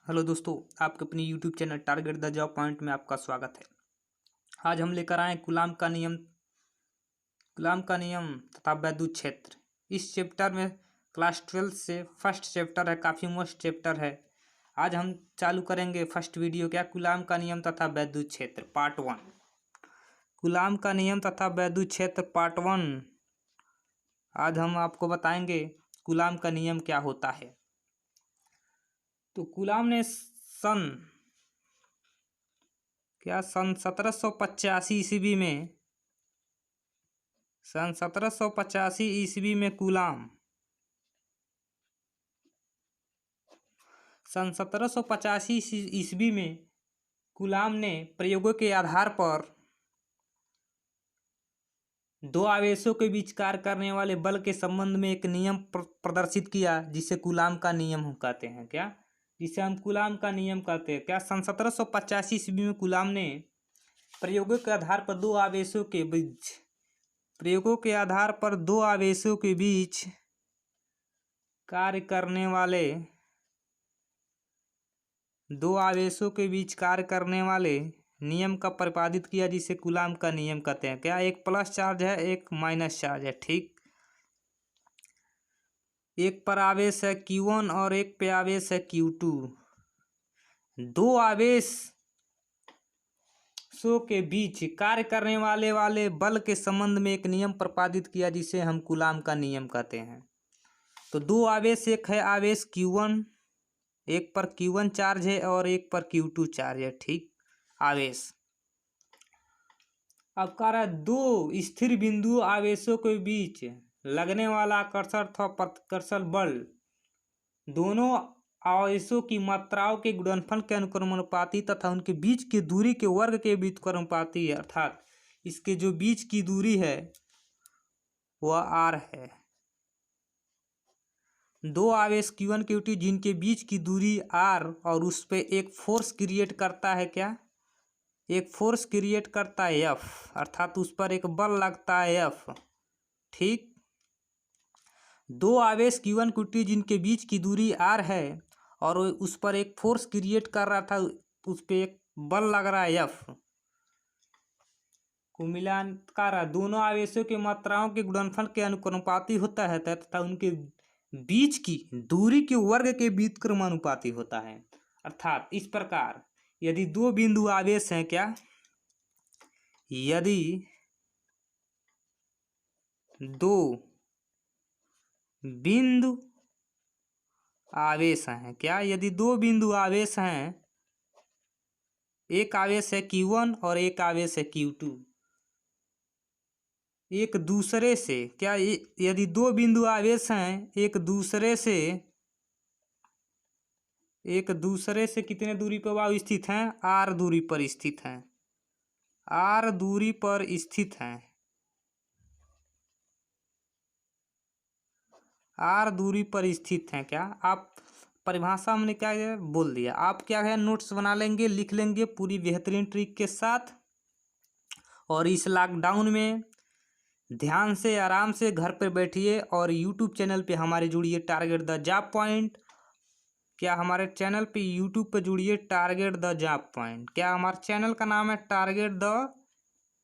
Hello दोस्तों, आपके अपनी YouTube channel target the job point में आपका स्वागत है। आज हम लेकर आए गुलाम का नियम तथा वैद्युत क्षेत्र। इस चैप्टर में क्लास 12 से फर्स्ट चैप्टर है, काफ़ी मस्त चैप्टर है। आज हम चालू करेंगे फर्स्ट वीडियो क्या गुलाम का नियम तथा वैद्युत क्षेत्र पार्ट 1। गुलाम का नियम तथा वैद्युत क्षेत्र पार्ट 1। आज हम आपको बताएंगे गुलाम का नियम क्या होता है। तो गुलाम ने सन 1785 ईस्वी में सन 1785 ईस्वी में गुलाम ने प्रयोगों के आधार पर दो आवेशों के बीच कार्य करने वाले बल के संबंध में एक नियम प्रदर्शित किया, जिसे गुलाम का नियम कहते हैं। क्या जिसे हम गुलाम का नियम कहते हैं। क्या सन 1785 ईस्वी में गुलाम ने प्रयोगों के आधार पर दो आवेशों के बीच कार्य करने वाले नियम का प्रतिपादित किया, जिसे गुलाम का नियम कहते हैं। क्या एक प्लस चार्ज है, एक माइनस चार्ज है। ठीक, एक पर आवेश है Q1 और एक पे आवेश है Q2। दो आवेशों के बीच कार्य करने वाले बल के संबंध में एक नियम प्रतिपादित किया, जिसे हम गुलाम का नियम कहते हैं। तो दो आवेश, एक है आवेश Q1, एक पर Q1 चार्ज है और एक पर Q2 चार्ज है। ठीक, आवेश। अब कह रहा है दो स्थिर बिंदु आवेशों के बीच लगने वाला आकर्षण अथवा प्रतिकर्षण बल दोनों आवेशों की मात्राओं के गुणनफल के अनुक्रमानुपाती तथा उनके बीच की दूरी के वर्ग के व्युत्क्रमानुपाती है। अर्थात इसके जो बीच की दूरी है वह r है। दो आवेश Q1 Q2 जिनके बीच की दूरी r और उस पर एक फोर्स क्रिएट करता है। क्या एक फोर्स क्रिएट करता है F, अर्थात उस पर एक बल लगता है F। ठीक, दो आवेश Q1 Q2 जिनके बीच की दूरी r है और उस पर एक फोर्स क्रिएट कर रहा था, उस पर एक बल लग रहा है F को मिलान कर रहा। दोनों आवेशों की मात्राओं के गुणनफल के अनुक्रमानुपाती होता है तथा उनके बीच की दूरी के वर्ग के व्युत्क्रमानुपाती होता है। अर्थात इस प्रकार यदि दो बिंदु आवेश हैं, क्या यदि दो बिंदु आवेश हैं, क्या यदि दो बिंदु आवेश हैं, एक आवेश है Q1 और एक आवेश है Q2, एक दूसरे से क्या यदि दो बिंदु आवेश हैं एक दूसरे से कितने दूरी पर वह स्थित हैं, r दूरी पर स्थित हैं। r दूरी पर स्थित हैं, r दूरी पर स्थित हैं। क्या आप परिभाषा हमने क्या है बोल दिया, आप क्या है नोट्स बना लेंगे, लिख लेंगे पूरी बेहतरीन ट्रिक के साथ। और इस लॉकडाउन में ध्यान से आराम से घर पर बैठिए और यूट्यूब चैनल पे हमारे जुड़िए टारगेट द जॉब पॉइंट। क्या हमारे चैनल पे यूट्यूब पे जुड़िए टारगेट द जॉब पॉइंट। क्या हमारे चैनल का नाम है टारगेट द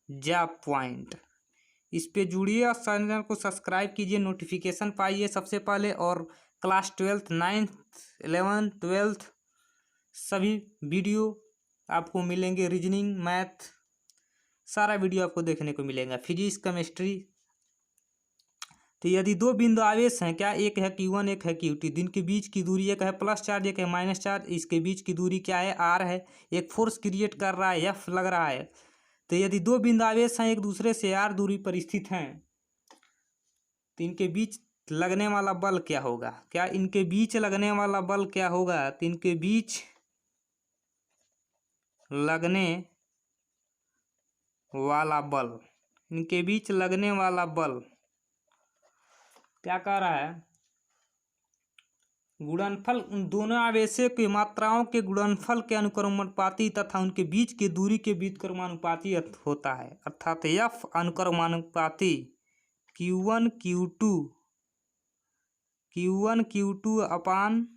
जॉब पॉइंट। इस पे जुड़िए और चैनल को सब्सक्राइब कीजिए, नोटिफिकेशन पाइए सबसे पहले। और क्लास 12, 9th, 11th, 12th सभी वीडियो आपको मिलेंगे। रीजनिंग, मैथ, सारा वीडियो आपको देखने को मिलेगा। Physics, chemistry. तो यदि दो बिंदु आवेश हैं, क्या एक है Q1 एक है Q2, जिनके बीच की दूरी एक है प्लस चार्ज एक है माइनस चार्ज, इसके बीच की दूरी क्या है, r है। एक फोर्स क्रिएट कर रहा है, F लग रहा है। तो यदि दो बिंदु आवेश हैं एक दूसरे से r दूरी पर स्थित हैं, तो इनके बीच लगने वाला बल क्या होगा। क्या इनके बीच लगने वाला बल क्या होगा, तो इनके बीच लगने वाला बल क्या कह रहा है, गुणनफल उन दोनों आवेशों की मात्राओं के गुणनफल के अनुक्रमानुपाती तथा उनके बीच की दूरी के व्युत्क्रमानुपाती होता है। अर्थात F अनुक्रमानुपाती Q1 Q2 upon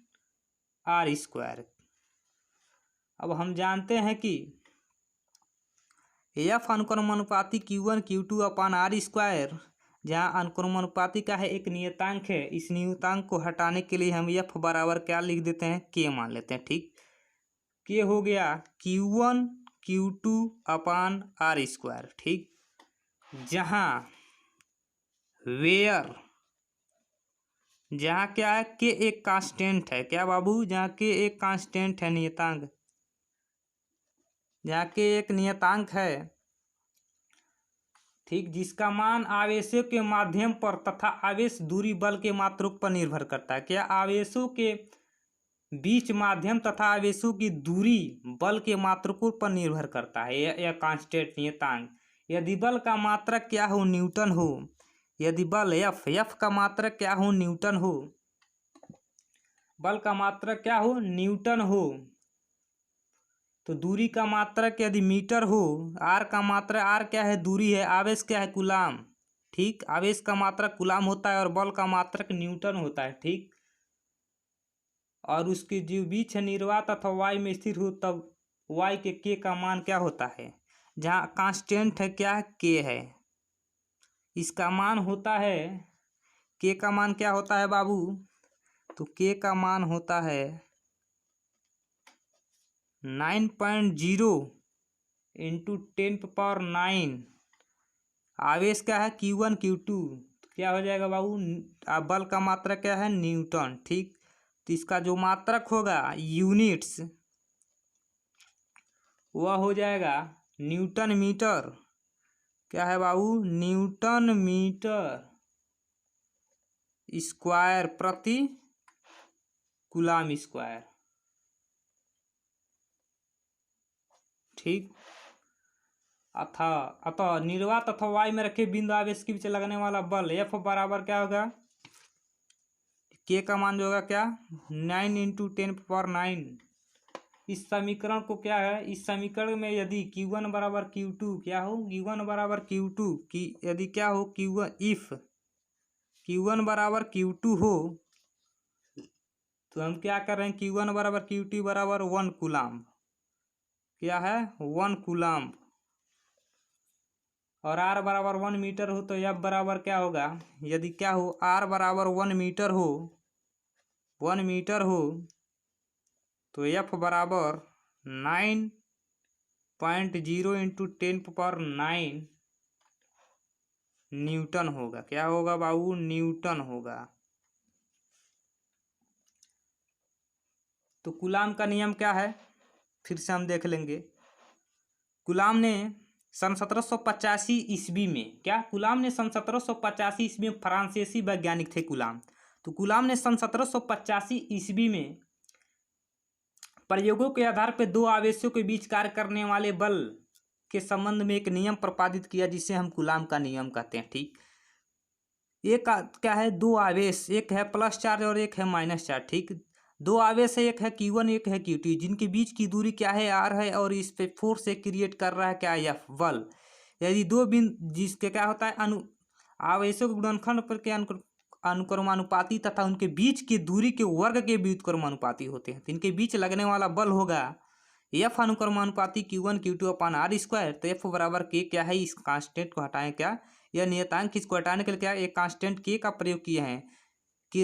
r square. अब हम जानते हैं कि एफ अनुक्रमानुपाती Q1 Q2 upon R square, जहाँ अनुक्रमानुपाती का है एक नियतांक है, इस नियतांक को हटाने के लिए हम एफ बराबर क्या लिख देते हैं, के मान लेते हैं। ठीक, के हो गया Q1 Q2 upon R square. ठीक, जहाँ वेयर, जहाँ क्या है, के एक कांस्टेंट है, क्या बाबू, जहाँ के एक कांस्टेंट है, नियतांक, जहाँ के एक नियतांक है, ठीक, जिसका मान आवेशों के माध्यम पर तथा आवेश दूरी बल के मात्रक पर निर्भर करता है। क्या आवेशों के बीच माध्यम तथा आवेशों की दूरी बल के मात्रकों पर निर्भर करता है। यह कांस्टेंट नियतांक, यदि बल का मात्रक क्या हो, न्यूटन हो, यदि बल एफ का मात्रक क्या हो, न्यूटन हो, बल का मात्रक क्या हो, न्यूटन हो, तो दूरी का मात्रक यदि मीटर हो, आर का मात्रक, आर क्या है, दूरी है, आवेश क्या है, कूलाम। ठीक, आवेश का मात्रक कूलाम होता है और बल का मात्रक न्यूटन होता है। ठीक, और उसके जो बीच है निर्वात अथवा वाई में स्थिर हो, तब वाई के का मान क्या होता है, जहाँ कांस्टेंट है क्या है, के है, इसका मान होता है, के का मान क्या होता है बाबू, तो के का मान होता है 9.0 इंटू 10⁹। आवेश क्या है, Q1 Q2, क्या हो जाएगा बाबू, बल का मात्रक क्या है, न्यूटन। ठीक, तो इसका जो मात्रक होगा यूनिट्स, वह हो जाएगा न्यूटन मीटर, क्या है बाबू, न्यूटन मीटर स्क्वायर प्रति कूलाम स्क्वायर। ठीक, अतः निर्वात अथवा वाई में रखे बिंदु आवेश के बीच लगने वाला बल एफ बराबर क्या होगा, के का मान जो होगा क्या, 9 इंटू 10⁹। इस समीकरण को क्या है, इस समीकरण में यदि Q1 बराबर Q2 क्या हो, Q1 बराबर Q2 की यदि क्या हो, Q1 इफ Q1 बराबर Q2 हो, तो हम क्या कर रहे हैं, Q1 बराबर Q2 बराबर 1 कूलाम, क्या है, 1 कूलाम, और आर बराबर 1 मीटर हो, तो एफ बराबर क्या होगा, यदि क्या हो, आर बराबर 1 मीटर हो, 1 मीटर हो, तो एफ बराबर 9.0 इंटू 10⁹ न्यूटन होगा। क्या होगा बाबू, न्यूटन होगा। तो कूलाम का नियम क्या है, फिर से हम देख लेंगे। कूलाम ने सन 1785 ईस्वी में, क्या, कूलाम ने सन 1785 ईस्वी में, फ्रांसीसी वैज्ञानिक थे कूलाम, तो कूलाम ने सन 1785 ईस्वी में प्रयोगों के आधार पर दो आवेशों के बीच कार्य करने वाले बल के संबंध में एक नियम प्रतिपादित किया, जिसे हम कूलाम का नियम कहते हैं। ठीक, एक क्या है, दो आवेश, एक है प्लस चार्ज और एक है माइनस चार्ज। ठीक, दो आवेश है, एक है Q1 एक है Q2, जिनके बीच की दूरी क्या है, R है, और इस पे फोर्स से क्रिएट कर रहा है क्या, F बल। यदि दो बिंदु जिसके क्या होता है, आवेशों के गुणनखंड पर के अनुक्रमानुपाती तथा उनके बीच की दूरी के वर्ग के व्युत्क्रमानुपाती होते हैं, तो इनके बीच लगने वाला बल होगा एफ अनुक्रमानुपाती Q1 Q2 upon R square. तो एफ बराबर के क्या है, इस कांस्टेंट को हटाएं, क्या, यह नियतांक, इसको हटाने के लिए क्या, एक कांस्टेंट के का प्रयोग किए हैं, कि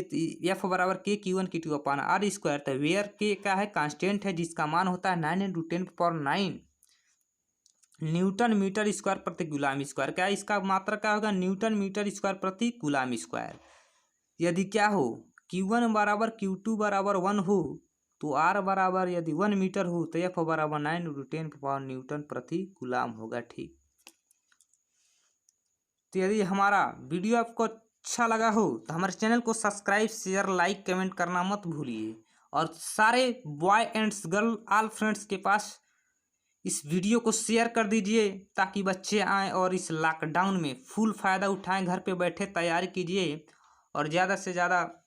एफ बराबर के Q1 Q2 upon R square. तो वेयर के क्या है, कांस्टेंट है, जिसका मान होता है 9 इंटू 10⁹ न्यूटन मीटर स्क्वायर प्रति कूलाम स्क्वायर। क्या इसका मात्रा क्या होगा, न्यूटन मीटर स्क्वायर प्रति कूलाम स्क्वायर। यदि क्या हो, Q1 बराबर Q2 बराबर 1 हो, तो R बराबर यदि 1 मीटर हो, तो F बराबर 9 इंटू 10⁻⁴ न्यूटन प्रति कूलाम होगा। ठीक, तो यदि हमारा वीडियो आपको अच्छा लगा हो, तो हमारे चैनल को सब्सक्राइब, शेयर, लाइक, कमेंट करना मत भूलिए, और सारे boy ends girl all friends के पास इस वीडियो को शेयर कर दीजिए, ताकि बच्चे आएँ और इस लॉकडाउन में फुल फ़ायदा उठाएं, घर पे बैठे तैयारी कीजिए, और ज़्यादा से ज़्यादा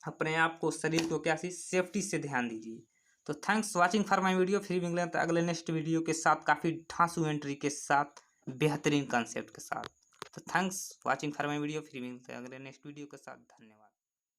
अपने आप को, शरीर को क्या सी सेफ्टी से ध्यान दीजिए। तो thanks watching for my video. फिर मिलेंगे तो अगले नेक्स्ट वीडियो के साथ, काफ़ी ठासू एंट्री के साथ, बेहतरीन कंसेप्ट के साथ। तो thanks watching for my video. फिर मिलते हैं अगले नेक्स्ट वीडियो के साथ। धन्यवाद।